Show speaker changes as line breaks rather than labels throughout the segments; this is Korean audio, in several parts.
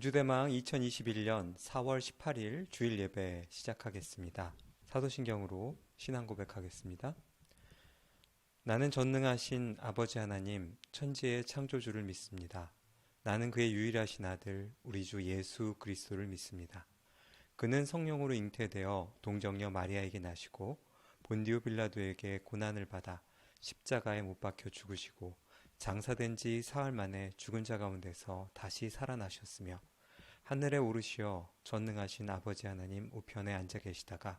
구주대망 2021년 4월 18일 주일 예배 시작하겠습니다. 사도신경으로 신앙 고백하겠습니다. 나는 전능하신 아버지 하나님, 천지의 창조주를 믿습니다. 나는 그의 유일하신 아들, 우리 주 예수 그리스도를 믿습니다. 그는 성령으로 잉태되어 동정녀 마리아에게 나시고 본디오 빌라도에게 고난을 받아 십자가에 못 박혀 죽으시고 장사된 지 사흘 만에 죽은 자 가운데서 다시 살아나셨으며 하늘에 오르시어 전능하신 아버지 하나님 우편에 앉아 계시다가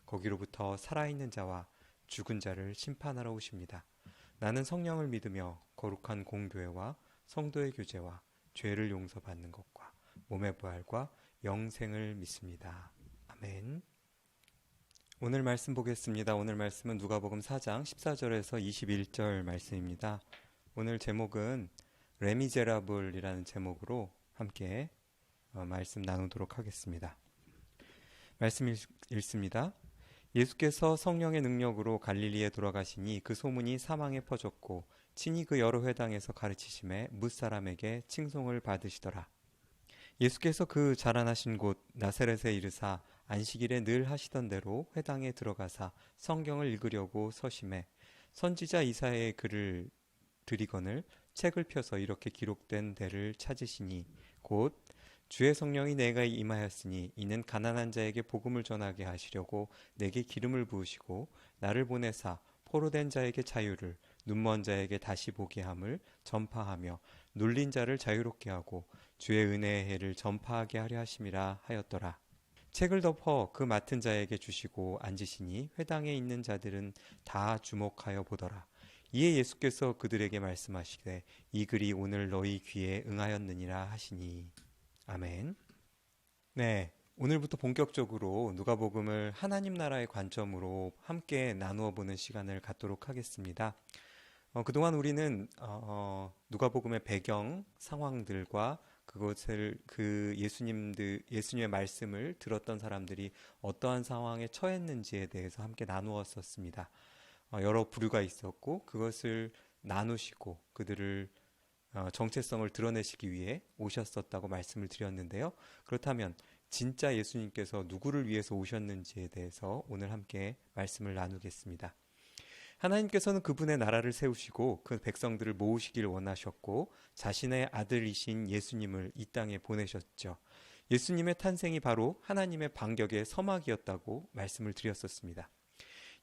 거기로부터 살아있는 자와 죽은 자를 심판하러 오십니다. 나는 성령을 믿으며 거룩한 공교회와 성도의 교제와 죄를 용서받는 것과 몸의 부활과 영생을 믿습니다. 아멘. 오늘 말씀 보겠습니다. 오늘 말씀은 누가복음 4장 14절에서 21절 말씀입니다. 오늘 제목은 레미제라블이라는 제목으로 함께 말씀 나누도록 하겠습니다. 말씀 읽습니다. 예수께서 성령의 능력으로 갈릴리에 돌아가시니 그 소문이 사망에 퍼졌고 친히 그 여러 회당에서 가르치심에 뭇사람에게 칭송을 받으시더라. 예수께서 그 자라나신 곳 나사렛에 이르사 안식일에 늘 하시던 대로 회당에 들어가사 성경을 읽으려고 서심해 선지자 이사야의 글을 들이거늘 책을 펴서 이렇게 기록된 데를 찾으시니 곧 주의 성령이 내게 임하였으니 이는 가난한 자에게 복음을 전하게 하시려고 내게 기름을 부으시고 나를 보내사 포로된 자에게 자유를 눈먼 자에게 다시 보게 함을 전파하며 눌린 자를 자유롭게 하고 주의 은혜의 해를 전파하게 하려 하심이라 하였더라. 책을 덮어 그 맡은 자에게 주시고 앉으시니 회당에 있는 자들은 다 주목하여 보더라. 이에 예수께서 그들에게 말씀하시되 이 글이 오늘 너희 귀에 응하였느니라 하시니. 아멘. 네, 오늘부터 본격적으로 누가복음을 하나님 나라의 관점으로 함께 나누어 보는 시간을 갖도록 하겠습니다. 그동안 우리는 누가복음의 배경 상황들과 그것을 예수님의 말씀을 들었던 사람들이 어떠한 상황에 처했는지에 대해서 함께 나누었었습니다. 여러 부류가 있었고 그것을 나누시고 그들을 정체성을 드러내시기 위해 오셨었다고 말씀을 드렸는데요. 그렇다면 진짜 예수님께서 누구를 위해서 오셨는지에 대해서 오늘 함께 말씀을 나누겠습니다. 하나님께서는 그분의 나라를 세우시고 그 백성들을 모으시길 원하셨고 자신의 아들이신 예수님을 이 땅에 보내셨죠. 예수님의 탄생이 바로 하나님의 반격의 서막이었다고 말씀을 드렸었습니다.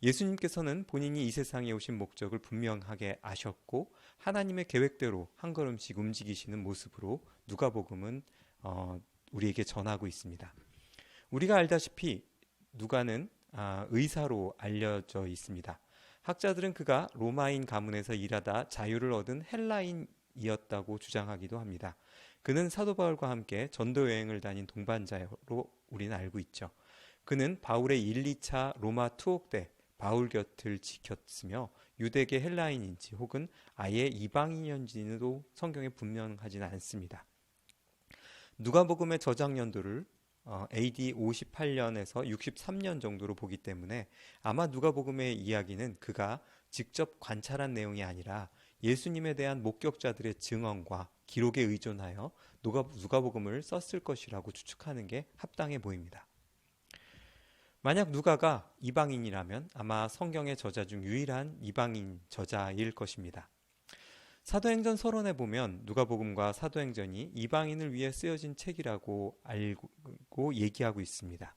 예수님께서는 본인이 이 세상에 오신 목적을 분명하게 아셨고 하나님의 계획대로 한 걸음씩 움직이시는 모습으로 누가복음은 우리에게 전하고 있습니다. 우리가 알다시피 누가는 의사로 알려져 있습니다. 학자들은 그가 로마인 가문에서 일하다 자유를 얻은 헬라인이었다고 주장하기도 합니다. 그는 사도 바울과 함께 전도 여행을 다닌 동반자로 우리는 알고 있죠. 그는 바울의 1, 2차 로마 투옥 때 바울 곁을 지켰으며 유대계 헬라인인지 혹은 아예 이방인인지도 성경에 분명하지는 않습니다. 누가복음의 저작 연도를 AD 58년에서 63년 정도로 보기 때문에 아마 누가복음의 이야기는 그가 직접 관찰한 내용이 아니라 예수님에 대한 목격자들의 증언과 기록에 의존하여 누가복음을 썼을 것이라고 추측하는 게 합당해 보입니다. 만약 누가가 이방인이라면 아마 성경의 저자 중 유일한 이방인 저자일 것입니다. 사도행전 서론에 보면 누가복음과 사도행전이 이방인을 위해 쓰여진 책이라고 알고 얘기하고 있습니다.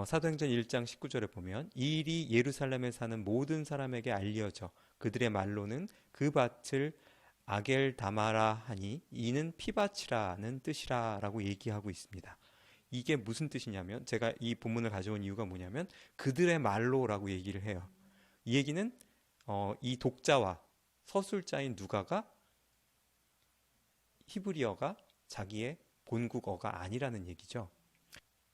사도행전 1장 19절에 보면 이 일이 예루살렘에 사는 모든 사람에게 알려져 그들의 말로는 그 밭을 아겔다마라 하니 이는 피밭이라는 뜻이라 라고 얘기하고 있습니다. 이게 무슨 뜻이냐면 제가 이 본문을 가져온 이유가 뭐냐면 그들의 말로라고 얘기를 해요. 이 얘기는 이 독자와 서술자인 누가가 히브리어가 자기의 본국어가 아니라는 얘기죠.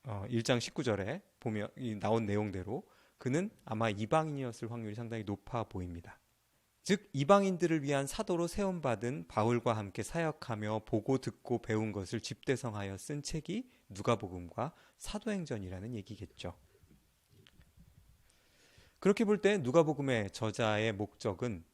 1장 19절에 보면 나온 내용대로 그는 아마 이방인이었을 확률이 상당히 높아 보입니다. 즉 이방인들을 위한 사도로 세움받은 바울과 함께 사역하며 보고 듣고 배운 것을 집대성하여 쓴 책이 누가복음과 사도행전이라는 얘기겠죠. 그렇게 볼 때 누가복음의 저자의 목적은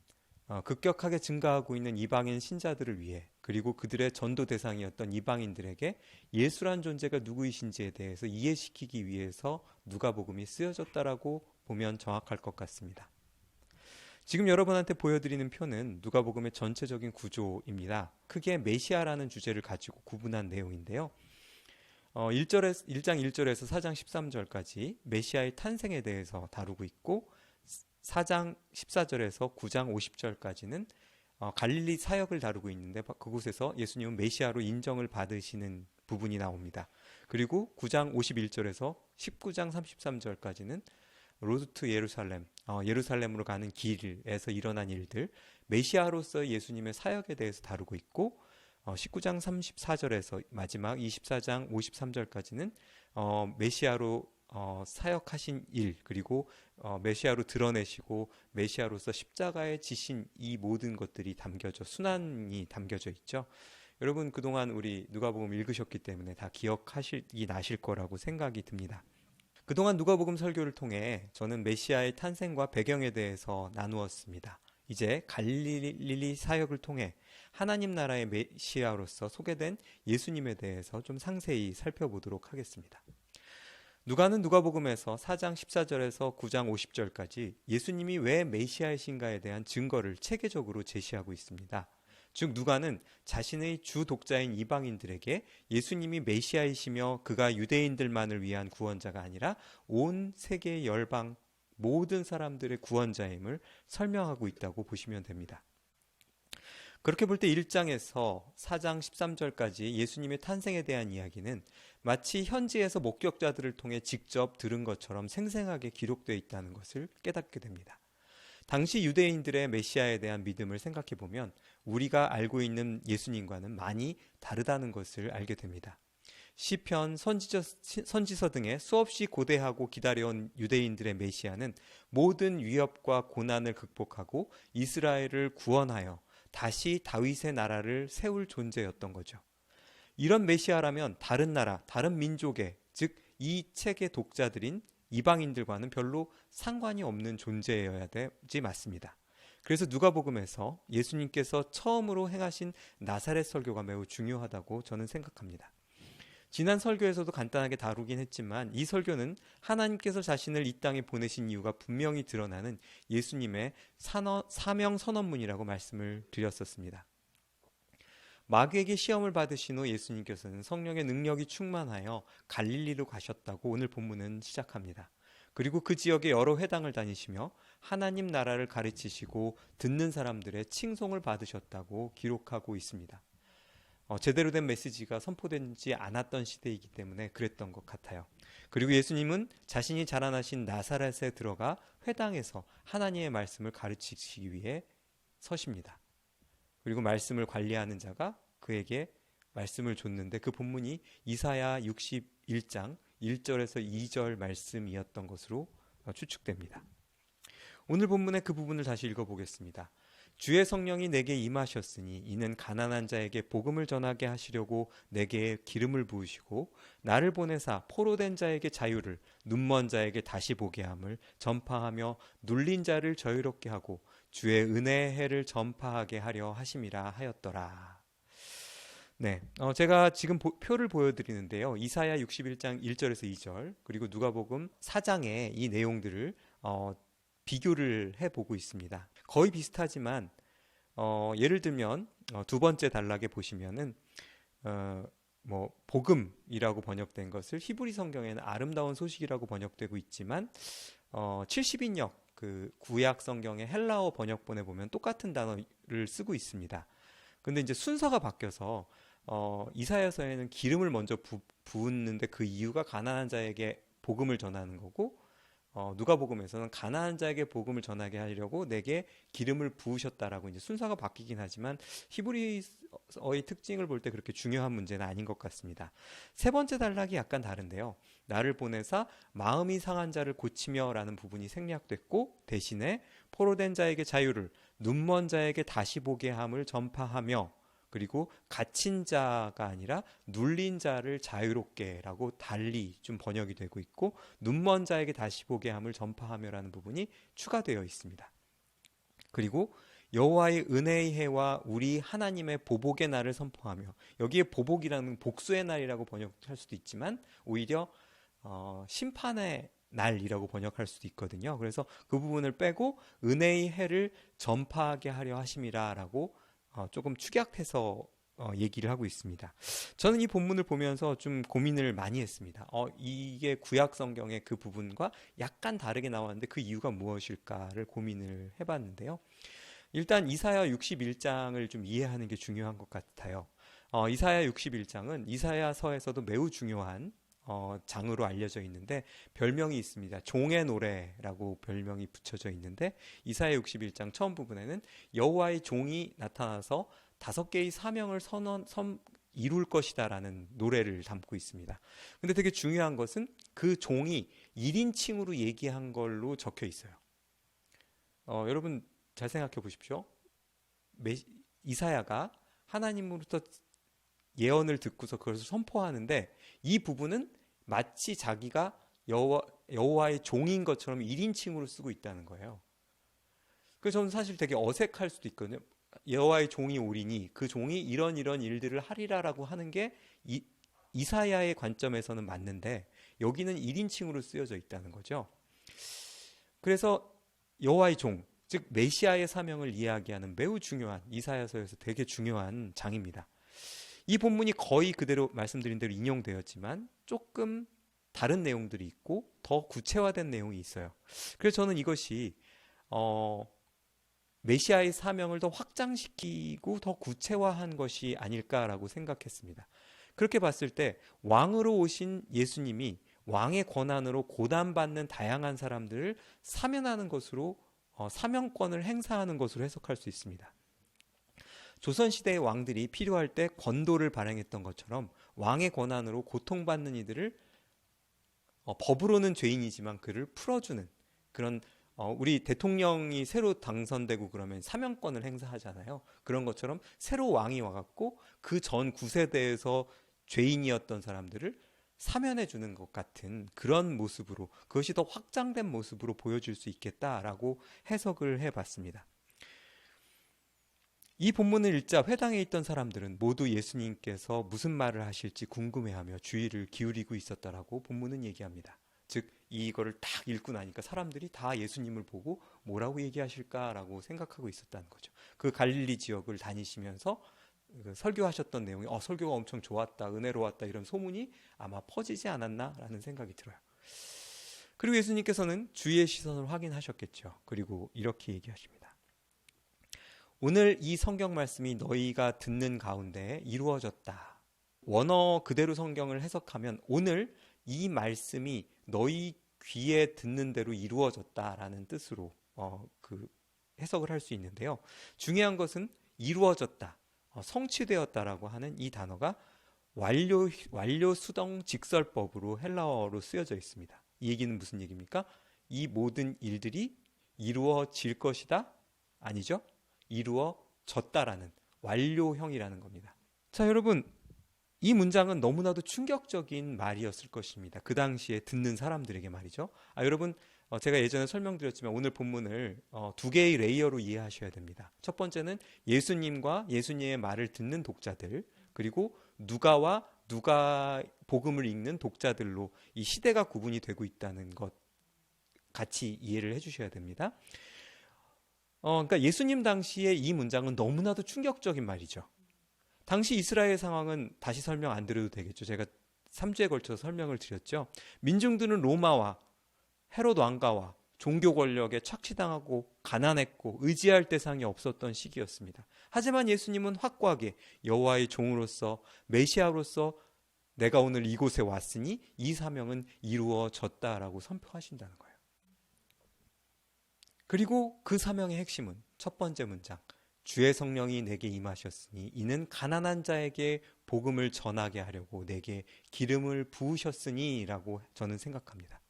급격하게 증가하고 있는 이방인 신자들을 위해, 그리고 그들의 전도 대상이었던 이방인들에게 예수란 존재가 누구이신지에 대해서 이해시키기 위해서 누가복음이 쓰여졌다라고 보면 정확할 것 같습니다. 지금 여러분한테 보여드리는 표는 누가복음의 전체적인 구조입니다. 크게 메시아라는 주제를 가지고 구분한 내용인데요. 1장 1절에서 4장 13절까지 메시아의 탄생에 대해서 다루고 있고, 4장 14절에서 9장 50절까지는 갈릴리 사역을 다루고 있는데, 그곳에서 예수님은 메시아로 인정을 받으시는 부분이 나옵니다. 그리고 9장 51절에서 19장 33절까지는 로드 투 예루살렘, 예루살렘으로 가는 길에서 일어난 일들, 메시아로서 예수님의 사역에 대해서 다루고 있고, 19장 34절에서 마지막 24장 53절까지는 메시아로 사역하신 일, 그리고 메시아로 드러내시고 메시아로서 십자가에 지신 이 모든 것들이 순환이 담겨져 있죠. 여러분 그동안 우리 누가복음 읽으셨기 때문에 다 기억이 나실 거라고 생각이 듭니다. 그동안 누가복음 설교를 통해 저는 메시아의 탄생과 배경에 대해서 나누었습니다. 이제 갈릴리 사역을 통해 하나님 나라의 메시아로서 소개된 예수님에 대해서 좀 상세히 살펴보도록 하겠습니다. 누가는 누가복음에서 4장 14절에서 9장 50절까지 예수님이 왜 메시아이신가에 대한 증거를 체계적으로 제시하고 있습니다. 즉 누가는 자신의 주 독자인 이방인들에게 예수님이 메시아이시며 그가 유대인들만을 위한 구원자가 아니라 온 세계 열방 모든 사람들의 구원자임을 설명하고 있다고 보시면 됩니다. 그렇게 볼 때 1장에서 4장 13절까지 예수님의 탄생에 대한 이야기는 마치 현지에서 목격자들을 통해 직접 들은 것처럼 생생하게 기록되어 있다는 것을 깨닫게 됩니다. 당시 유대인들의 메시아에 대한 믿음을 생각해 보면 우리가 알고 있는 예수님과는 많이 다르다는 것을 알게 됩니다. 시편, 선지서 등에 수없이 고대하고 기다려온 유대인들의 메시아는 모든 위협과 고난을 극복하고 이스라엘을 구원하여 다시 다윗의 나라를 세울 존재였던 거죠. 이런 메시아라면 다른 나라, 다른 민족의, 즉 이 책의 독자들인 이방인들과는 별로 상관이 없는 존재여야 되지 맞습니다. 그래서 누가복음에서 예수님께서 처음으로 행하신 나사렛 설교가 매우 중요하다고 저는 생각합니다. 지난 설교에서도 간단하게 다루긴 했지만 이 설교는 하나님께서 자신을 이 땅에 보내신 이유가 분명히 드러나는 예수님의 사명 선언문이라고 말씀을 드렸었습니다. 마귀에게 시험을 받으신 후 예수님께서는 성령의 능력이 충만하여 갈릴리로 가셨다고 오늘 본문은 시작합니다. 그리고 그 지역에 여러 회당을 다니시며 하나님 나라를 가르치시고 듣는 사람들의 칭송을 받으셨다고 기록하고 있습니다. 제대로 된 메시지가 선포되지 않았던 시대이기 때문에 그랬던 것 같아요. 그리고 예수님은 자신이 자라나신 나사렛에 들어가 회당에서 하나님의 말씀을 가르치시기 위해 서십니다. 그리고 말씀을 관리하는 자가 그에게 말씀을 줬는데 그 본문이 이사야 61장 1절에서 2절 말씀이었던 것으로 추측됩니다. 오늘 본문의 그 부분을 다시 읽어보겠습니다. 주의 성령이 내게 임하셨으니 이는 가난한 자에게 복음을 전하게 하시려고 내게 기름을 부으시고 나를 보내사 포로된 자에게 자유를 눈먼 자에게 다시 보게 함을 전파하며 눌린 자를 자유롭게 하고 주의 은혜의 해를 전파하게 하려 하심이라 하였더라. 네, 제가 지금 표를 보여드리는데요. 이사야 61장 1절에서 2절 그리고 누가복음 4장의 이 내용들을 비교를 해보고 있습니다. 거의 비슷하지만 예를 들면 두 번째 단락에 보시면은 복음이라고 번역된 것을 히브리 성경에는 아름다운 소식이라고 번역되고 있지만 70인역 그 구약 성경의 헬라어 번역본에 보면 똑같은 단어를 쓰고 있습니다. 근데 이제 순서가 바뀌어서 이사야서에는 기름을 먼저 부었는데 그 이유가 가난한 자에게 복음을 전하는 거고 누가복음에서는 가난한 자에게 복음을 전하게 하려고 내게 기름을 부으셨다라고 이제 순서가 바뀌긴 하지만 히브리어의 특징을 볼 때 그렇게 중요한 문제는 아닌 것 같습니다. 세 번째 단락이 약간 다른데요. 나를 보내사 마음이 상한 자를 고치며라는 부분이 생략됐고 대신에 포로된 자에게 자유를 눈먼 자에게 다시 보게 함을 전파하며 그리고 갇힌 자가 아니라 눌린 자를 자유롭게라고 달리 좀 번역이 되고 있고 눈먼 자에게 다시 보게 함을 전파하며라는 부분이 추가되어 있습니다. 그리고 여호와의 은혜의 해와 우리 하나님의 보복의 날을 선포하며, 여기에 보복이라는 복수의 날이라고 번역할 수도 있지만 오히려 심판의 날이라고 번역할 수도 있거든요. 그래서 그 부분을 빼고 은혜의 해를 전파하게 하려 하심이라 라고 조금 축약해서 얘기를 하고 있습니다. 저는 이 본문을 보면서 좀 고민을 많이 했습니다. 이게 구약 성경의 그 부분과 약간 다르게 나왔는데 그 이유가 무엇일까를 고민을 해봤는데요. 일단 이사야 61장을 좀 이해하는 게 중요한 것 같아요. 이사야 61장은 이사야서에서도 매우 중요한 장으로 알려져 있는데 별명이 있습니다. 종의 노래라고 별명이 붙여져 있는데, 이사야 61장 처음 부분에는 여호와의 종이 나타나서 5개의 사명을 이룰 것이다 라는 노래를 담고 있습니다. 근데 되게 중요한 것은 그 종이 1인칭으로 얘기한 걸로 적혀 있어요. 여러분 잘 생각해 보십시오. 이사야가 하나님으로부터 예언을 듣고서 그것을 선포하는데, 이 부분은 마치 자기가 여호와의 종인 것처럼 1인칭으로 쓰고 있다는 거예요. 그래서 저는 사실 되게 어색할 수도 있거든요. 여호와의 종이 오리니 그 종이 이런 일들을 하리라라고 하는 게 이사야의 관점에서는 맞는데, 여기는 1인칭으로 쓰여져 있다는 거죠. 그래서 여호와의 종, 즉 메시아의 사명을 이야기하는 매우 중요한, 이사야서에서 되게 중요한 장입니다. 이 본문이 거의 그대로 말씀드린 대로 인용되었지만 조금 다른 내용들이 있고 더 구체화된 내용이 있어요. 그래서 저는 이것이 메시아의 사명을 더 확장시키고 더 구체화한 것이 아닐까라고 생각했습니다. 그렇게 봤을 때 왕으로 오신 예수님이 왕의 권한으로 고난받는 다양한 사람들을 사면하는 것으로, 사명권을 행사하는 것으로 해석할 수 있습니다. 조선시대의 왕들이 필요할 때 권도를 발행했던 것처럼 왕의 권한으로 고통받는 이들을, 법으로는 죄인이지만 그를 풀어주는 그런, 우리 대통령이 새로 당선되고 그러면 사면권을 행사하잖아요. 그런 것처럼 새로 왕이 와갖고 그 전 9세대에서 죄인이었던 사람들을 사면해 주는 것 같은 그런 모습으로, 그것이 더 확장된 모습으로 보여줄 수 있겠다라고 해석을 해봤습니다. 이 본문을 읽자 회당에 있던 사람들은 모두 예수님께서 무슨 말을 하실지 궁금해하며 주의를 기울이고 있었다라고 본문은 얘기합니다. 즉 이거를 딱 읽고 나니까 사람들이 다 예수님을 보고 뭐라고 얘기하실까라고 생각하고 있었다는 거죠. 그 갈릴리 지역을 다니시면서 설교하셨던 내용이 설교가 엄청 좋았다, 은혜로웠다, 이런 소문이 아마 퍼지지 않았나라는 생각이 들어요. 그리고 예수님께서는 주위의 시선을 확인하셨겠죠. 그리고 이렇게 얘기하십니다. 오늘 이 성경 말씀이 너희가 듣는 가운데 이루어졌다. 원어 그대로 성경을 해석하면 오늘 이 말씀이 너희 귀에 듣는 대로 이루어졌다라는 뜻으로 해석을 할 수 있는데요. 중요한 것은 이루어졌다, 성취되었다라고 하는 이 단어가 완료 수동 직설법으로 헬라어로 쓰여져 있습니다. 이 얘기는 무슨 얘기입니까? 이 모든 일들이 이루어질 것이다? 아니죠? 이루어졌다라는 완료형이라는 겁니다. 자, 여러분, 이 문장은 너무나도 충격적인 말이었을 것입니다. 그 당시에 듣는 사람들에게 말이죠. 여러분, 제가 예전에 설명드렸지만 오늘 본문을 2개의 레이어로 이해하셔야 됩니다. 첫 번째는 예수님과 예수님의 말을 듣는 독자들, 그리고 누가와 누가 복음을 읽는 독자들로 이 시대가 구분이 되고 있다는 것 같이 이해를 해주셔야 됩니다. 그러니까 예수님 당시에 이 문장은 너무나도 충격적인 말이죠. 당시 이스라엘 상황은 다시 설명 안 드려도 되겠죠. 제가 3주에 걸쳐서 설명을 드렸죠. 민중들은 로마와 헤롯 왕가와 종교 권력에 착취당하고 가난했고 의지할 대상이 없었던 시기였습니다. 하지만 예수님은 확고하게 여호와의 종으로서, 메시아로서 내가 오늘 이곳에 왔으니 이 사명은 이루어졌다라고 선포하신다는 거예요. 그리고 그 사명의 핵심은 첫 번째 문장, 주의 성령이 내게 임하셨으니 이는 가난한 자에게 복음을 전하게 하려고 내게 기름을 부으셨으니 라고 저는 생각합니다.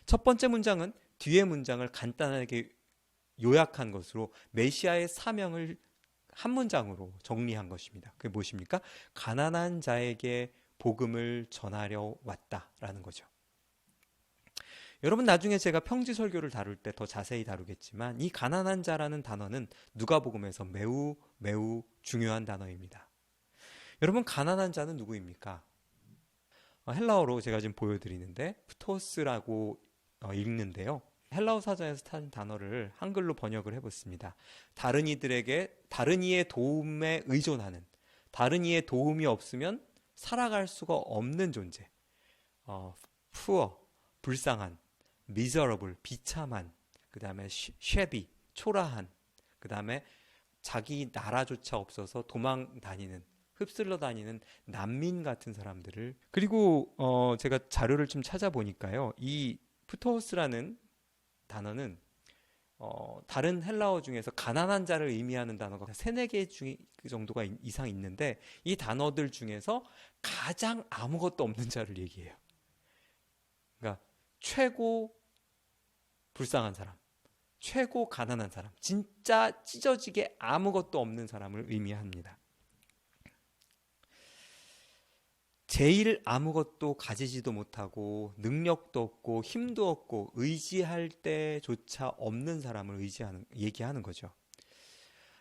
첫 번째 문장은 뒤의 문장을 간단하게 요약한 것으로 메시아의 사명을 한 문장으로 정리한 것입니다. 그게 무엇입니까? 가난한 자에게 복음을 전하려 왔다라는 거죠. 여러분 나중에 제가 평지 설교를 다룰 때 더 자세히 다루겠지만 이 가난한 자라는 단어는 누가복음에서 매우 매우 중요한 단어입니다. 여러분 가난한 자는 누구입니까? 헬라어로 제가 지금 보여드리는데 프토스라고 읽는데요. 헬라어 사전에서 찾은 단어를 한글로 번역을 해봤습니다. 다른 이의 도움에 의존하는, 다른 이의 도움이 없으면 살아갈 수가 없는 존재. poor, 불쌍한, miserable, 비참한, 그 다음에 shabby, 초라한, 그 다음에 자기 나라조차 없어서 도망 다니는, 흡슬러 다니는 난민 같은 사람들을. 그리고 제가 자료를 좀 찾아보니까요, 이 프토스라는 단어는 다른 헬라어 중에서 가난한 자를 의미하는 단어가 3-4개 정도가 이상 있는데 이 단어들 중에서 가장 아무것도 없는 자를 얘기해요. 그러니까 최고 불쌍한 사람, 최고 가난한 사람, 진짜 찢어지게 아무것도 없는 사람을 의미합니다. 제일 아무것도 가지지도 못하고 능력도 없고 힘도 없고 의지할 때조차 없는 사람을 얘기하는 거죠.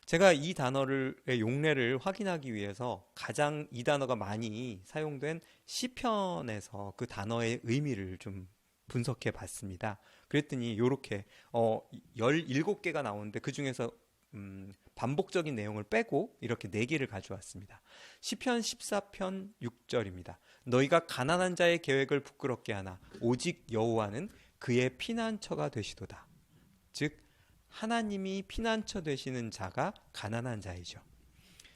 제가 이 단어의 용례를 확인하기 위해서 가장 이 단어가 많이 사용된 시편에서 그 단어의 의미를 좀 분석해 봤습니다. 그랬더니 이렇게 17개가 나오는데 그 중에서 반복적인 내용을 빼고 이렇게 4개를 가져왔습니다. 시편 14편 6절입니다. 너희가 가난한 자의 계획을 부끄럽게 하나 오직 여호와는 그의 피난처가 되시도다. 즉 하나님이 피난처 되시는 자가 가난한 자이죠.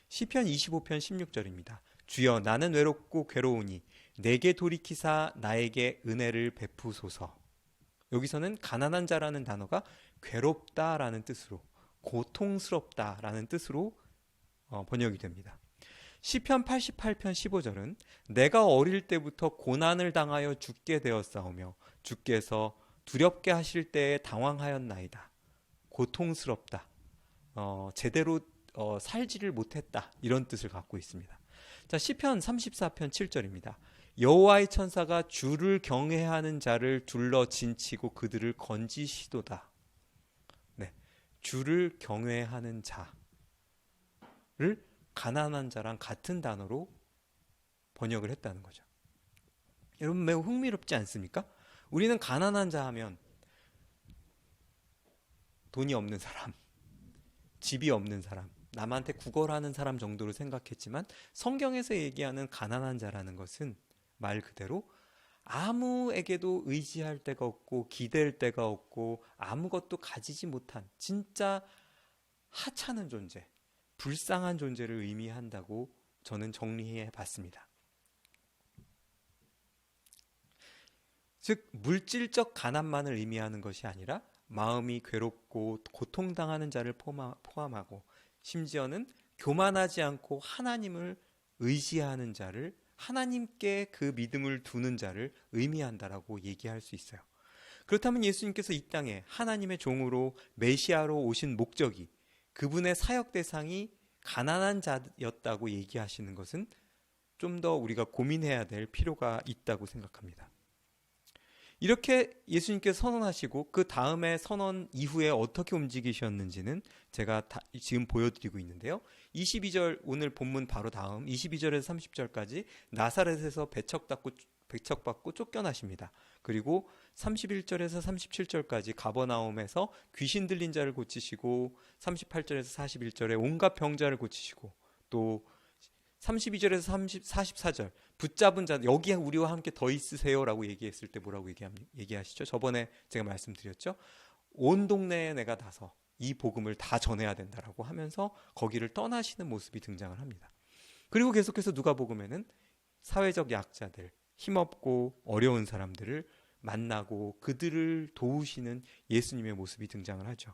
시편 25편 16절입니다. 주여 나는 외롭고 괴로우니 내게 돌이키사 나에게 은혜를 베푸소서. 여기서는 가난한 자라는 단어가 괴롭다라는 뜻으로, 고통스럽다라는 뜻으로 번역이 됩니다. 시편 88편 15절은 내가 어릴 때부터 고난을 당하여 죽게 되었사오며 주께서 두렵게 하실 때에 당황하였나이다. 고통스럽다. 제대로 살지를 못했다. 이런 뜻을 갖고 있습니다. 자, 시편 34편 7절입니다. 여호와의 천사가 주를 경외하는 자를 둘러 진치고 그들을 건지시도다. 네, 주를 경외하는 자를 가난한 자랑 같은 단어로 번역을 했다는 거죠. 여러분 매우 흥미롭지 않습니까? 우리는 가난한 자 하면 돈이 없는 사람, 집이 없는 사람, 남한테 구걸하는 사람 정도로 생각했지만 성경에서 얘기하는 가난한 자라는 것은 말 그대로 아무에게도 의지할 데가 없고 기댈 데가 없고 아무것도 가지지 못한 진짜 하찮은 존재, 불쌍한 존재를 의미한다고 저는 정리해 봤습니다. 즉 물질적 가난만을 의미하는 것이 아니라 마음이 괴롭고 고통당하는 자를 포함하고 심지어는 교만하지 않고 하나님을 의지하는 자를, 하나님께 그 믿음을 두는 자를 의미한다라고 얘기할 수 있어요. 그렇다면 예수님께서 이 땅에 하나님의 종으로 메시아로 오신 목적이, 그분의 사역 대상이 가난한 자였다고 얘기하시는 것은 좀 더 우리가 고민해야 될 필요가 있다고 생각합니다. 이렇게 예수님께서 선언하시고 그 다음에 선언 이후에 어떻게 움직이셨는지는 제가 지금 보여드리고 있는데요. 22절, 오늘 본문 바로 다음 22절에서 30절까지 나사렛에서 배척받고 쫓겨나십니다. 그리고 31절에서 37절까지 가버나움에서 귀신 들린 자를 고치시고 38절에서 41절에 온갖 병자를 고치시고 또 32절에서 44절 붙잡은 자, 여기에 우리와 함께 더 있으세요라고 얘기했을 때 뭐라고 얘기하시죠? 저번에 제가 말씀드렸죠. 온 동네에 내가 가서 이 복음을 다 전해야 된다라고 하면서 거기를 떠나시는 모습이 등장을 합니다. 그리고 계속해서 누가복음에는 사회적 약자들, 힘없고 어려운 사람들을 만나고 그들을 도우시는 예수님의 모습이 등장을 하죠.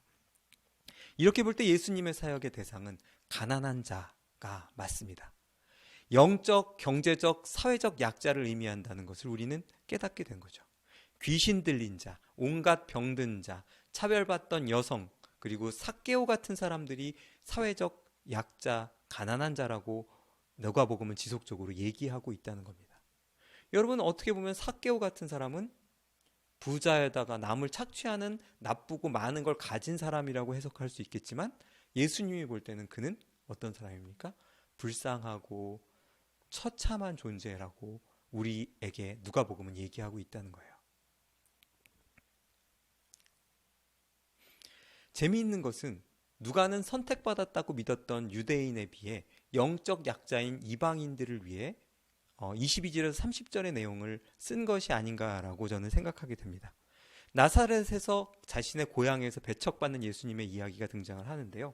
이렇게 볼 때 예수님의 사역의 대상은 가난한 자가 맞습니다. 영적, 경제적, 사회적 약자를 의미한다는 것을 우리는 깨닫게 된 거죠. 귀신 들린 자, 온갖 병든 자, 차별받던 여성, 그리고 삭개오 같은 사람들이 사회적 약자, 가난한 자라고 누가복음은 지속적으로 얘기하고 있다는 겁니다. 여러분 어떻게 보면 삭개오 같은 사람은 부자에다가 남을 착취하는 나쁘고 많은 걸 가진 사람이라고 해석할 수 있겠지만 예수님이 볼 때는 그는 어떤 사람입니까? 불쌍하고 처참한 존재라고 우리에게 누가복음은 얘기하고 있다는 거예요. 재미있는 것은 누가는 선택받았다고 믿었던 유대인에 비해 영적 약자인 이방인들을 위해 22절에서 30절의 내용을 쓴 것이 아닌가라고 저는 생각하게 됩니다. 나사렛에서 자신의 고향에서 배척받는 예수님의 이야기가 등장을 하는데요.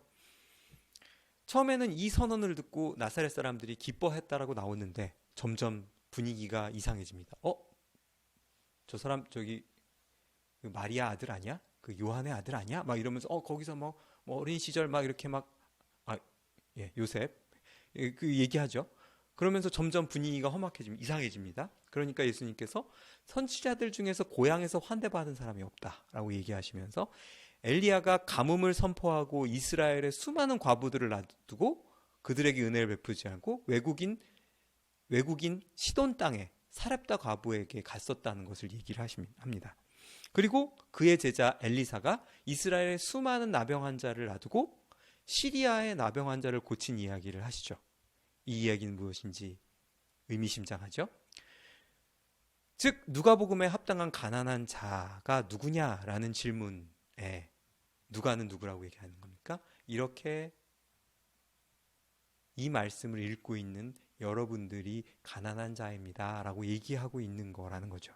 처음에는 이 선언을 듣고 나사렛 사람들이 기뻐했다라고 나오는데 점점 분위기가 이상해집니다. 저 사람 저기 그 마리아 아들 아니야? 그 요한의 아들 아니야? 막 이러면서 거기서 뭐 어린 시절 막 이렇게 요셉 그 얘기하죠. 그러면서 점점 분위기가 험악해집니다. 이상해집니다. 그러니까 예수님께서 선지자들 중에서 고향에서 환대받은 사람이 없다라고 얘기하시면서 엘리야가 가뭄을 선포하고 이스라엘의 수많은 과부들을 놔두고 그들에게 은혜를 베푸지 않고 외국인 시돈 땅에 사렙다 과부에게 갔었다는 것을 얘기를 합니다. 그리고 그의 제자 엘리사가 이스라엘의 수많은 나병 환자를 놔두고 시리아의 나병 환자를 고친 이야기를 하시죠. 이 이야기는 무엇인지 의미심장하죠. 즉 누가복음에 합당한 가난한 자가 누구냐라는 질문에 누가는 누구라고 얘기하는 겁니까? 이렇게 이 말씀을 읽고 있는 여러분들이 가난한 자입니다 라고 얘기하고 있는 거라는 거죠.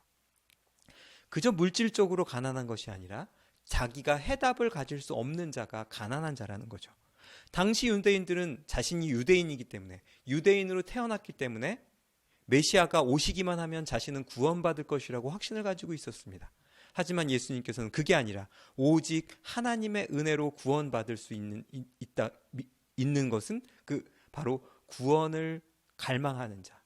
그저 물질적으로 가난한 것이 아니라 자기가 해답을 가질 수 없는 자가 가난한 자라는 거죠. 당시 유대인들은 자신이 유대인이기 때문에 유대인으로 태어났기 때문에 메시아가 오시기만 하면 자신은 구원받을 것이라고 확신을 가지고 있었습니다. 하지만 예수님께서는 그게 아니라 오직 하나님의 은혜로 구원받을 수 있는 것은 바로 구원을 갈망하는 자,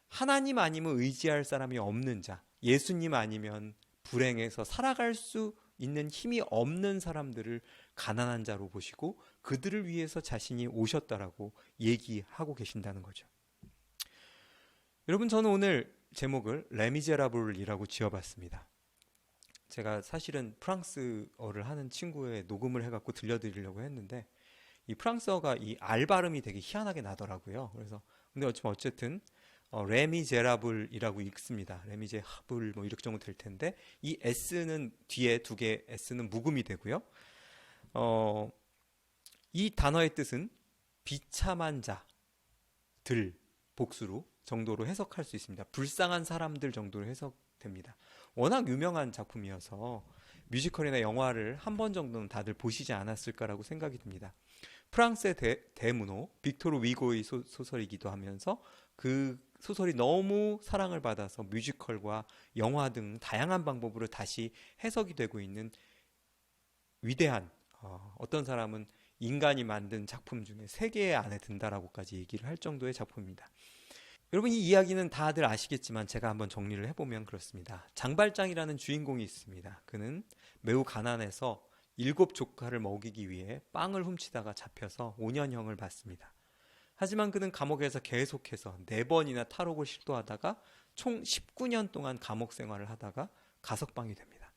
하나님 아니면 의지할 사람이 없는 자, 예수님 아니면 불행해서 살아갈 수 있는 힘이 없는 사람들을 가난한 자로 보시고 그들을 위해서 자신이 오셨다라고 얘기하고 계신다는 거죠. 여러분, 저는 오늘 제목을 레미제라블이라고 지어봤습니다. 제가 사실은 프랑스어를 하는 친구의 녹음을 해갖고 들려드리려고 했는데 이 프랑스어가 이 알 발음이 되게 희한하게 나더라고요. 그래서 근데 어쨌든 레미제라블이라고 읽습니다. 레미제라블 뭐 이렇게 정도 될 텐데 이 S는 뒤에 두 개 S는 묵음이 되고요. 이 단어의 뜻은 비참한 자들 복수로 정도로 해석할 수 있습니다. 불쌍한 사람들 정도로 해석됩니다. 워낙 유명한 작품이어서 뮤지컬이나 영화를 한 번 정도는 다들 보시지 않았을까라고 생각이 듭니다. 프랑스의 대문호 빅토르 위고의 소설이기도 하면서 그 소설이 너무 사랑을 받아서 뮤지컬과 영화 등 다양한 방법으로 다시 해석이 되고 있는 위대한 어떤 사람은 인간이 만든 작품 중에 세계 안에 든다라고까지 얘기를 할 정도의 작품입니다. 여러분, 이 이야기는 다들 아시겠지만 제가 한번 정리를 해보면 그렇습니다. 장발장이라는 주인공이 있습니다. 그는 매우 가난해서 7 조카를 먹이기 위해 빵을 훔치다가 잡혀서 5년형을 받습니다. 하지만 그는 감옥에서 계속해서 4번이나 탈옥을 시도하다가 총 19년 동안 감옥 생활을 하다가 가석방이 됩니다.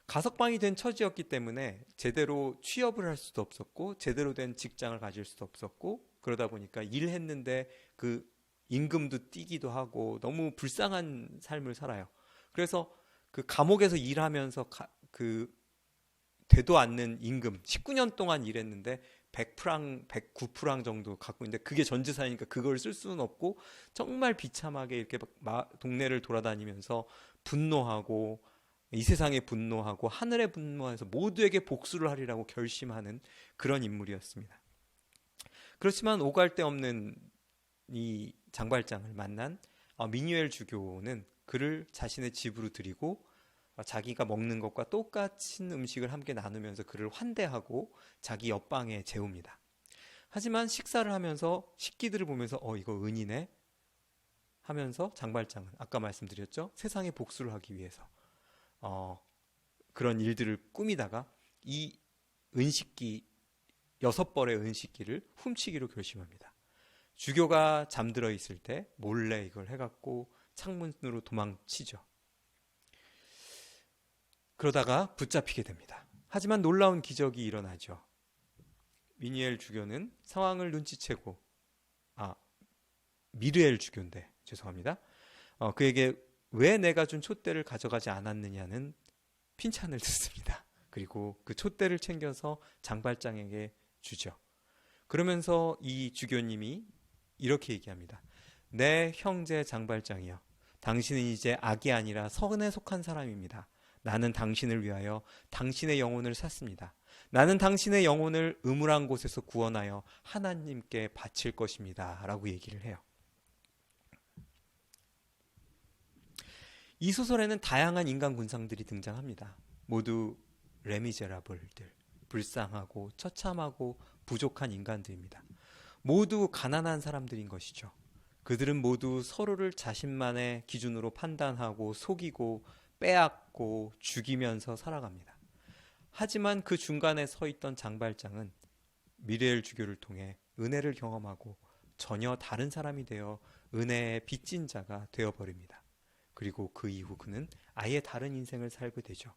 가석방이 된 처지였기 때문에 제대로 취업을 할 수도 없었고 제대로 된 직장을 가질 수도 없었고 그러다 보니까 일했는데 그 임금도 뛰기도 하고 너무 불쌍한 삶을 살아요. 그래서 그 감옥에서 일하면서 되도 않는 임금 19년 동안 일했는데 100프랑, 109프랑 정도 갖고 있는데 그게 전 재산이니까 그걸 쓸 수는 없고 정말 비참하게 이렇게 동네를 돌아다니면서 분노하고 이 세상에 분노하고 하늘에 분노해서 모두에게 복수를 하리라고 결심하는 그런 인물이었습니다. 그렇지만 오갈 데 없는 이 장발장을 만난 미뉴엘 주교는 그를 자신의 집으로 들이고 자기가 먹는 것과 똑같은 음식을 함께 나누면서 그를 환대하고 자기 옆방에 재웁니다. 하지만 식사를 하면서 식기들을 보면서 이거 은이네 하면서 장발장은 아까 말씀드렸죠. 세상에 복수를 하기 위해서 그런 일들을 꾸미다가 이 은식기 6벌의 은식기를 훔치기로 결심합니다. 주교가 잠들어 있을 때 몰래 이걸 해갖고 창문으로 도망치죠. 그러다가 붙잡히게 됩니다. 하지만 놀라운 기적이 일어나죠. 미니엘 주교는 상황을 눈치채고, 미르엘 주교인데 죄송합니다. 그에게 왜 내가 준 촛대를 가져가지 않았느냐는 핀찬을 듣습니다. 그리고 그 촛대를 챙겨서 장발장에게 주죠. 그러면서 이 주교님이 이렇게 얘기합니다. 내 형제 장발장이여, 당신은 이제 악이 아니라 선에 속한 사람입니다. 나는 당신을 위하여 당신의 영혼을 샀습니다. 나는 당신의 영혼을 음울한 곳에서 구원하여 하나님께 바칠 것입니다. 라고 얘기를 해요. 이 소설에는 다양한 인간 군상들이 등장합니다. 모두 레미제라블들, 불쌍하고 처참하고 부족한 인간들입니다. 모두 가난한 사람들인 것이죠. 그들은 모두 서로를 자신만의 기준으로 판단하고 속이고 빼앗고 죽이면서 살아갑니다. 하지만 그 중간에 서 있던 장발장은 미르엘 주교를 통해 은혜를 경험하고 전혀 다른 사람이 되어 은혜의 빚진 자가 되어버립니다. 그리고 그 이후 그는 아예 다른 인생을 살게 되죠.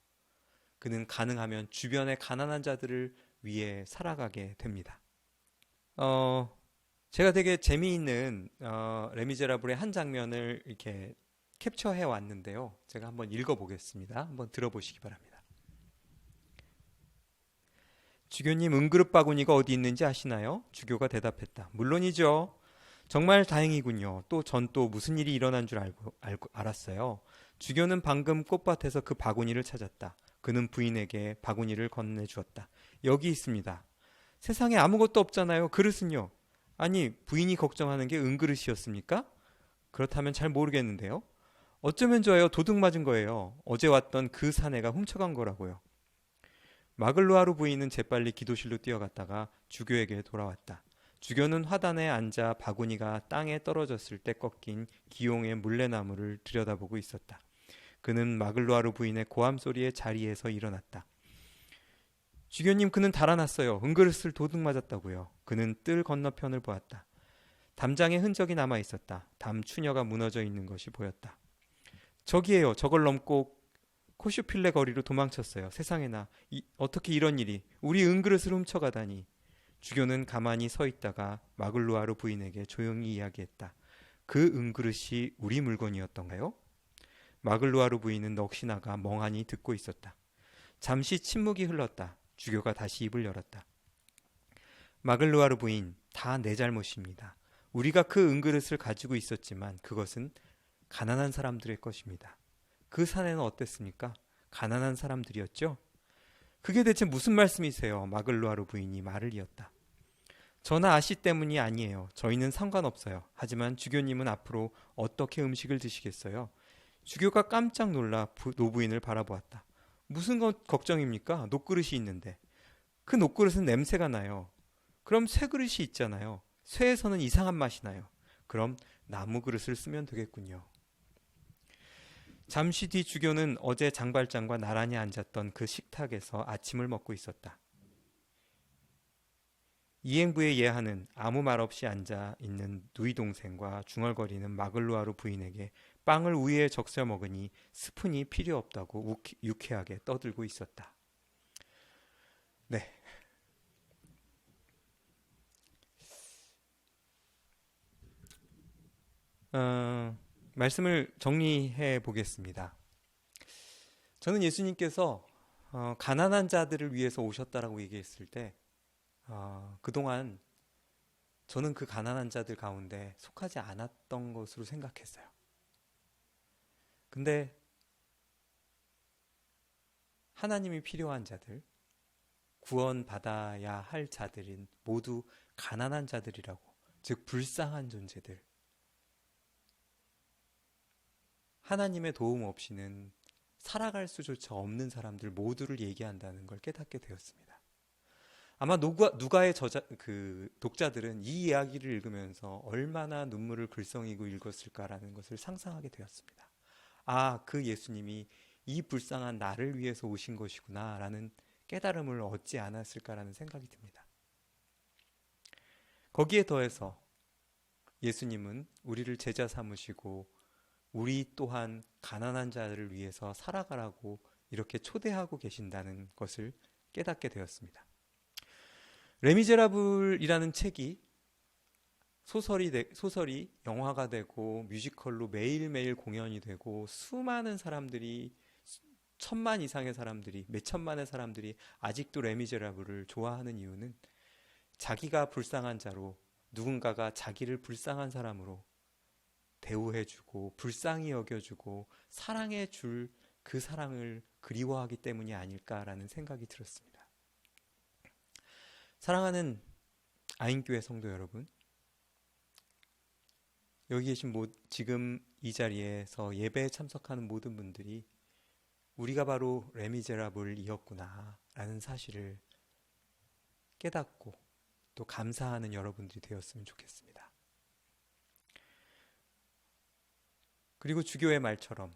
그는 가능하면 주변의 가난한 자들을 위해 살아가게 됩니다. 제가 되게 재미있는 레미제라블의 한 장면을 이렇게 캡처해 왔는데요. 제가 한번 읽어보겠습니다. 한번 들어보시기 바랍니다. 주교님, 은그릇 바구니가 어디 있는지 아시나요? 주교가 대답했다. 물론이죠. 정말 다행이군요. 또 전 또 무슨 일이 일어난 줄 알았어요. 주교는 방금 꽃밭에서 그 바구니를 찾았다. 그는 부인에게 바구니를 건네주었다. 여기 있습니다. 세상에 아무것도 없잖아요. 그릇은요? 아니, 부인이 걱정하는 게 은그릇이었습니까? 그렇다면 잘 모르겠는데요. 어쩌면 좋아요. 도둑 맞은 거예요. 어제 왔던 그 사내가 훔쳐간 거라고요. 마글로아르 부인은 재빨리 기도실로 뛰어갔다가 주교에게 돌아왔다. 주교는 화단에 앉아 바구니가 땅에 떨어졌을 때 꺾인 기용의 물레나무를 들여다보고 있었다. 그는 마글로아르 부인의 고함 소리에 자리에서 일어났다. 주교님, 그는 달아났어요. 은그릇을 도둑 맞았다고요. 그는 뜰 건너편을 보았다. 담장에 흔적이 남아 있었다. 담 추녀가 무너져 있는 것이 보였다. 저기에요. 저걸 넘고 코슈필레 거리로 도망쳤어요. 세상에나, 어떻게 이런 일이. 우리 은그릇을 훔쳐가다니. 주교는 가만히 서 있다가 마글로아르 부인에게 조용히 이야기했다. 그 은그릇이 우리 물건이었던가요? 마글로아르 부인은 넋이 나가 멍하니 듣고 있었다. 잠시 침묵이 흘렀다. 주교가 다시 입을 열었다. 마글로아르 부인, 다 내 잘못입니다. 우리가 그 은그릇을 가지고 있었지만 그것은 가난한 사람들의 것입니다. 그 사내는 어땠습니까? 가난한 사람들이었죠? 그게 대체 무슨 말씀이세요? 마글로아르 부인이 말을 이었다. 저나 아씨 때문이 아니에요. 저희는 상관없어요. 하지만 주교님은 앞으로 어떻게 음식을 드시겠어요? 주교가 깜짝 놀라 노부인을 바라보았다. 무슨 걱정입니까? 녹그릇이 있는데. 그 녹그릇은 냄새가 나요. 그럼 쇠 그릇이 있잖아요. 쇠에서는 이상한 맛이 나요. 그럼 나무 그릇을 쓰면 되겠군요. 잠시 뒤 주교는 어제 장발장과 나란히 앉았던 그 식탁에서 아침을 먹고 있었다. 이행부의 예하는 아무 말 없이 앉아 있는 누이 동생과 중얼거리는 마글로아르 부인에게 빵을 우유에 적셔 먹으니 스푼이 필요 없다고 유쾌하게 떠들고 있었다. 네. 말씀을 정리해 보겠습니다. 저는 예수님께서 가난한 자들을 위해서 오셨다라고 얘기했을 때 그동안 저는 그 가난한 자들 가운데 속하지 않았던 것으로 생각했어요. 근데 하나님이 필요한 자들, 구원받아야 할 자들인 모두 가난한 자들이라고, 즉 불쌍한 존재들, 하나님의 도움 없이는 살아갈 수조차 없는 사람들 모두를 얘기한다는 걸 깨닫게 되었습니다. 아마 누가의 독자들은 이 이야기를 읽으면서 얼마나 눈물을 글썽이고 읽었을까라는 것을 상상하게 되었습니다. 아, 그 예수님이 이 불쌍한 나를 위해서 오신 것이구나 라는 깨달음을 얻지 않았을까라는 생각이 듭니다. 거기에 더해서 예수님은 우리를 제자 삼으시고 우리 또한 가난한 자를 위해서 살아가라고 이렇게 초대하고 계신다는 것을 깨닫게 되었습니다. 레미제라블이라는 책이 소설이 영화가 되고 뮤지컬로 매일매일 공연이 되고 수많은 사람들이, 1,000만 이상의 사람들이, 몇천만의 사람들이 아직도 레미제라블을 좋아하는 이유는 자기가 불쌍한 자로, 누군가가 자기를 불쌍한 사람으로 대우해주고 불쌍히 여겨주고 사랑해줄 그 사랑을 그리워하기 때문이 아닐까라는 생각이 들었습니다. 사랑하는 아인교회 성도 여러분, 여기 계신 지금 이 자리에서 예배에 참석하는 모든 분들이 우리가 바로 레미제라블이었구나 라는 사실을 깨닫고 또 감사하는 여러분들이 되었으면 좋겠습니다. 그리고 주교의 말처럼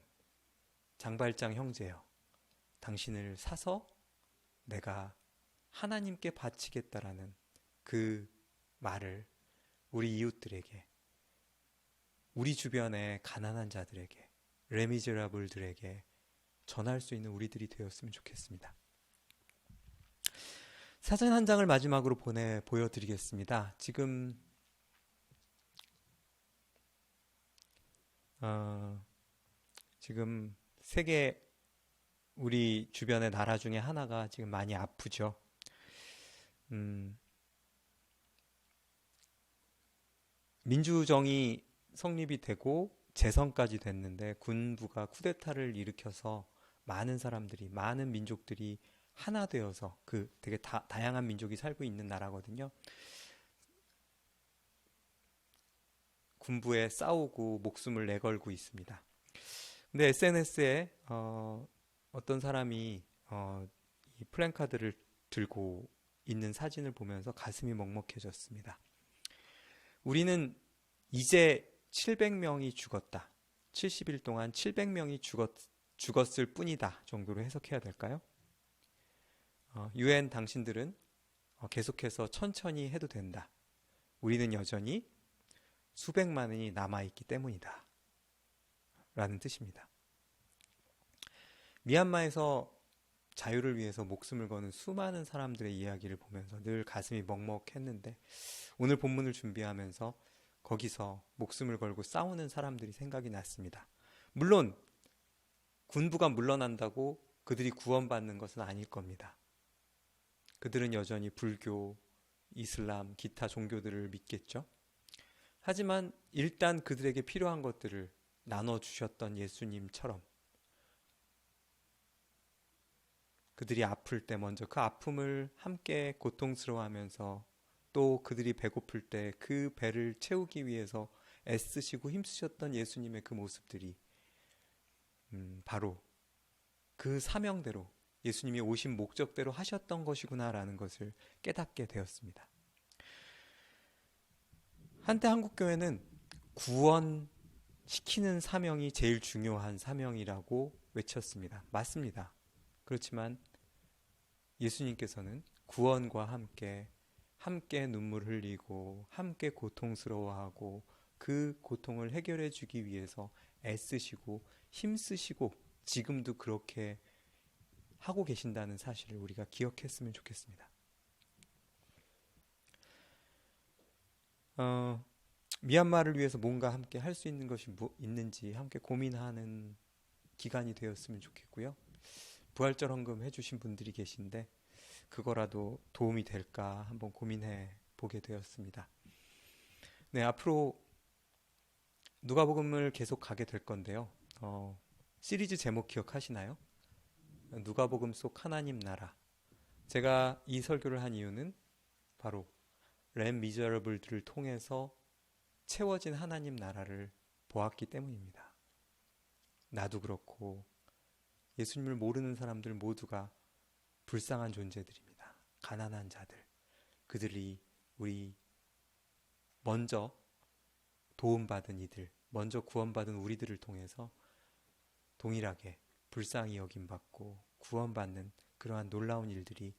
장발장 형제여, 당신을 사서 내가 하나님께 바치겠다라는 그 말을 우리 이웃들에게, 우리 주변의 가난한 자들에게, 레미제라블들에게 전할 수 있는 우리들이 되었으면 좋겠습니다. 사진 한 장을 마지막으로 보여드리겠습니다. 지금 세계, 우리 주변의 나라 중에 하나가 지금 많이 아프죠. 민주정이 성립이 되고 재선까지 됐는데 군부가 쿠데타를 일으켜서 많은 사람들이, 많은 민족들이 하나 되어서, 되게 다양한 민족이 살고 있는 나라거든요. 군부에 싸우고 목숨을 내걸고 있습니다. 근데 SNS에 어떤 사람이 이 플랜카드를 들고 있는 사진을 보면서 가슴이 먹먹해졌습니다. 우리는 이제 700명이 죽었다. 70일 동안 700명이 죽었을 뿐이다 정도로 해석해야 될까요? UN 당신들은 계속해서 천천히 해도 된다. 우리는 여전히 수백만이 남아있기 때문이다 라는 뜻입니다. 미얀마에서 자유를 위해서 목숨을 거는 수많은 사람들의 이야기를 보면서 늘 가슴이 먹먹했는데, 오늘 본문을 준비하면서 거기서 목숨을 걸고 싸우는 사람들이 생각이 났습니다. 물론 군부가 물러난다고 그들이 구원받는 것은 아닐 겁니다. 그들은 여전히 불교, 이슬람, 기타 종교들을 믿겠죠. 하지만 일단 그들에게 필요한 것들을 나눠주셨던 예수님처럼 그들이 아플 때 먼저 그 아픔을 함께 고통스러워하면서, 또 그들이 배고플 때 그 배를 채우기 위해서 애쓰시고 힘쓰셨던 예수님의 그 모습들이 바로 그 사명대로, 예수님이 오신 목적대로 하셨던 것이구나라는 것을 깨닫게 되었습니다. 한때 한국교회는 구원시키는 사명이 제일 중요한 사명이라고 외쳤습니다. 맞습니다. 그렇지만 예수님께서는 구원과 함께 눈물 흘리고 함께 고통스러워하고 그 고통을 해결해 주기 위해서 애쓰시고 힘쓰시고 지금도 그렇게 하고 계신다는 사실을 우리가 기억했으면 좋겠습니다. 미얀마를 위해서 뭔가 함께 할 수 있는 것이 있는지 함께 고민하는 기간이 되었으면 좋겠고요. 부활절 헌금 해주신 분들이 계신데 그거라도 도움이 될까 한번 고민해 보게 되었습니다. 네, 앞으로 누가복음을 계속 가게 될 건데요. 시리즈 제목 기억하시나요? 누가복음 속 하나님 나라. 제가 이 설교를 한 이유는 바로 렘 미저러블들을 통해서 채워진 하나님 나라를 보았기 때문입니다. 나도 그렇고 예수님을 모르는 사람들 모두가 불쌍한 존재들입니다. 가난한 자들. 그들이 우리 먼저 도움받은 이들, 먼저 구원받은 우리들을 통해서 동일하게 불쌍히 여김받고 구원받는 그러한 놀라운 일들이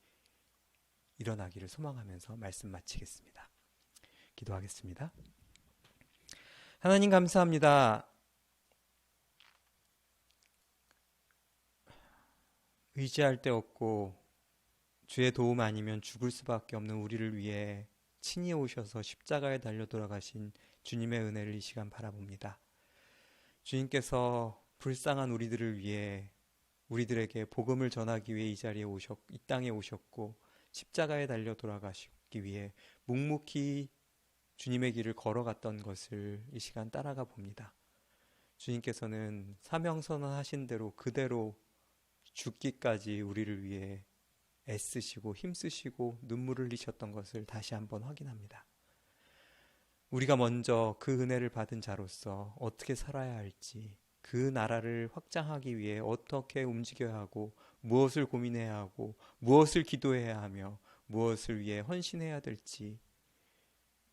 일어나기를 소망하면서 말씀 마치겠습니다. 기도하겠습니다. 하나님 감사합니다. 의지할 데 없고 주의 도움 아니면 죽을 수밖에 없는 우리를 위해 친히 오셔서 십자가에 달려 돌아가신 주님의 은혜를 이 시간 바라봅니다. 주님께서 불쌍한 우리들을 위해 우리들에게 복음을 전하기 위해 이 땅에 오셨고 십자가에 달려 돌아가시기 위해 묵묵히 주님의 길을 걸어갔던 것을 이 시간 따라가 봅니다. 주님께서는 사명선언 하신 대로 그대로 죽기까지 우리를 위해 애쓰시고 힘쓰시고 눈물을 흘리셨던 것을 다시 한번 확인합니다. 우리가 먼저 그 은혜를 받은 자로서 어떻게 살아야 할지, 그 나라를 확장하기 위해 어떻게 움직여야 하고 무엇을 고민해야 하고 무엇을 기도해야 하며 무엇을 위해 헌신해야 될지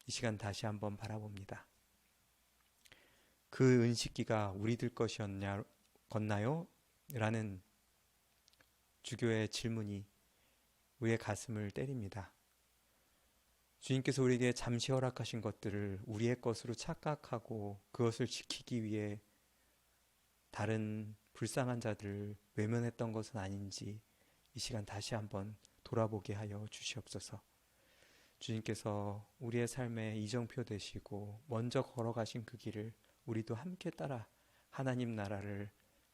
이 시간 다시 한번 바라봅니다. 그 은식기가 우리들 것이었나요? 라는 주교의 질문이 우리의 가슴을 때립니다. 주님께서 우리에게 잠시 허락하신 것들을 우리의 것으로 착각하고 그것을 지키기 위해 다른 불쌍한 자들을 외면했던 것은 아닌지 이 시간 다시 한번 돌아보게 하여 주시옵소서. 주님께서 우리의 삶에 이정표 되시고 먼저 걸어가신 그 길을 우리도 함께 따라 하나님 나라를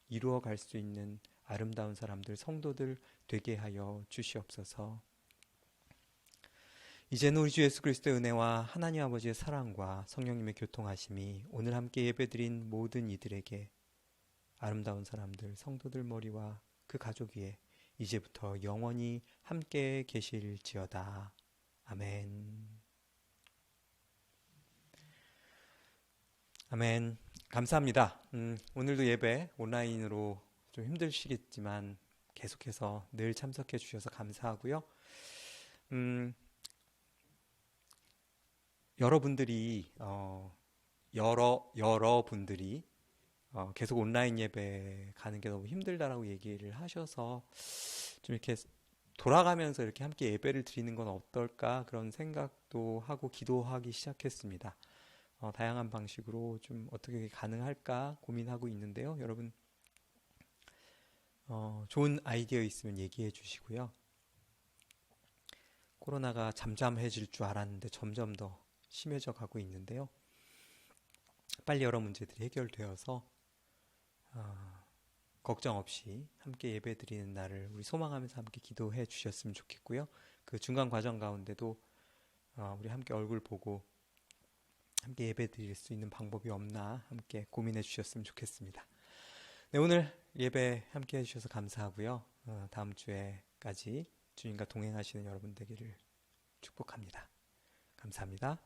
이루어 갈 수 있는 아름다운 사람들, 성도들 되게 하여 주시옵소서. 이제는 우리 주 예수 그리스도의 은혜와 하나님 아버지의 사랑과 성령님의 교통하심이 오늘 함께 예배드린 모든 이들에게 아름다운 사람들, 성도들 머리와 그 가족 위에 이제부터 영원히 함께 계실지어다. 아멘. 아멘. 감사합니다. 오늘도 예배 온라인으로 좀 힘드시겠지만 계속해서 늘 참석해 주셔서 감사하고요. 여러분들이 여러분들이 계속 온라인 예배 가는 게 너무 힘들다라고 얘기를 하셔서 좀 이렇게 돌아가면서 이렇게 함께 예배를 드리는 건 어떨까 그런 생각도 하고 기도하기 시작했습니다. 다양한 방식으로 좀 어떻게 가능할까 고민하고 있는데요. 여러분 좋은 아이디어 있으면 얘기해 주시고요. 코로나가 잠잠해질 줄 알았는데 점점 더 심해져 가고 있는데요. 빨리 여러 문제들이 해결되어서 걱정 없이 함께 예배드리는 날을 우리 소망하면서 함께 기도해 주셨으면 좋겠고요. 그 중간 과정 가운데도 우리 함께 얼굴 보고 함께 예배드릴 수 있는 방법이 없나 함께 고민해 주셨으면 좋겠습니다. 네, 오늘 예배 함께 해주셔서 감사하고요. 다음 주에까지 주님과 동행하시는 여러분 되기를 축복합니다. 감사합니다.